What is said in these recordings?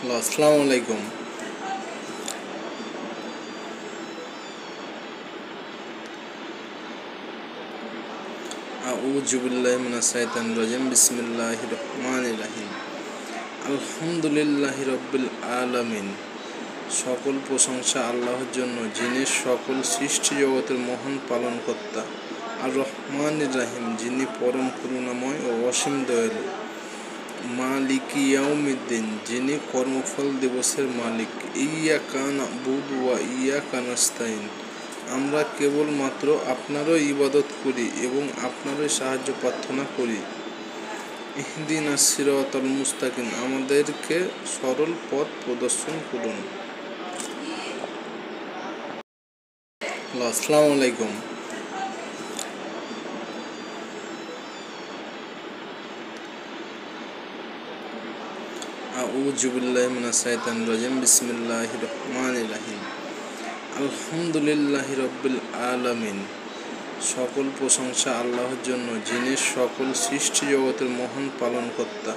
আসসালামু আলাইকুম। আউযু বিল্লাহি মিনাশ শাইতানির রাজিম। বিসমিল্লাহির রহমানির রহিম। আলহামদুলিল্লাহি রাব্বিল আলামিন। সকল প্রশংসা আল্লাহর জন্য, যিনি সকল সৃষ্টি জগতের মহান পালনকর্তা। আর রহমানির রহিম, যিনি পরম করুণাময় ও অসীম দয়ালু। মালিকি ইয়াউমিদ্দিন, যিনি কর্মফল দিবসের মালিক। ইয়্যাকা না'বুদু ওয়া ইয়্যাকা নাস্তাইন, আমরা কেবলমাত্র আপনারই ইবাদত করি এবং আপনারই সাহায্য প্রার্থনা করি। ইহদিনাস সিরাতাল মুস্তাকিম, আমাদেরকে সরল পথ প্রদর্শন করুন। আসসালামু আলাইকুম। আউযু বিল্লাহি মিনাশ শাইতানির রাজিম। বিসমিল্লাহির রহমানির রহিম। আলহামদুলিল্লাহি রাব্বিল আলামিন। সকল প্রশংসা আল্লাহর জন্য, যিনি সকল সৃষ্টি জগতের মহান পালনকর্তা।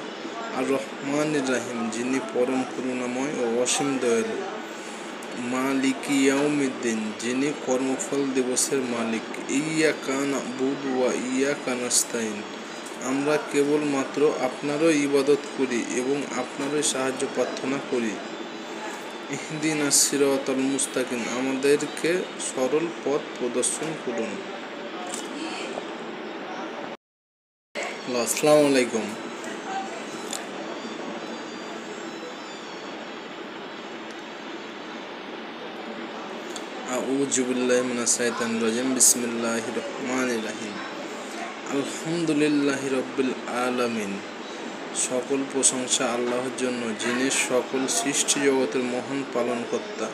আর রহমানির রহিম, যিনি পরম করুণাময় ও অসীম দয়ালু। মালিকি ইয়াউমিদ্দিন, যিনি কর্মফল দিবসের মালিক। ইয়্যাকা না'বুদু ওয়া ইয়্যাকা নাস্তাইন, আমরা কেবলমাত্র আপনারই ইবাদত করি এবং আপনারই সাহায্য প্রার্থনা করি। ইহদিনাস সিরাতাল মুস্তাকিম, আমাদেরকে সরল পথ প্রদর্শন করুন। আসসালামু আলাইকুম। আউযু বিল্লাহি মিনাশ শাইতানির রাজিম। বিসমিল্লাহির রহমানির রহিম। আলহামদুলিল্লাহি রাব্বিল আলামিন। সকল প্রশংসা আল্লাহর জন্য, যিনি সকল সৃষ্টি জগতের মহান পালনকর্তা।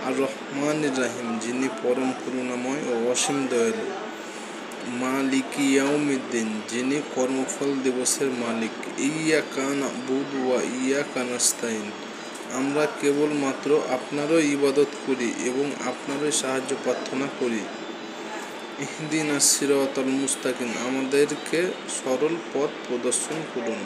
আর রহমানির রহিম, যিনি পরম করুণাময় ও অসীম দয়ালু। মালিকি ইয়াউমিদ্দিন, যিনি কর্মফল দিবসের মালিক। ইয়্যাকা না'বুদু ওয়া ইয়্যাকা নাস্তাইন, আমরা কেবলমাত্র আপনারই ইবাদত করি এবং আপনারই সাহায্য প্রার্থনা করি। ইহদিনাস সিরাতাল মুস্তাকিম, আমাদেরকে সরল পথ প্রদর্শন করুন।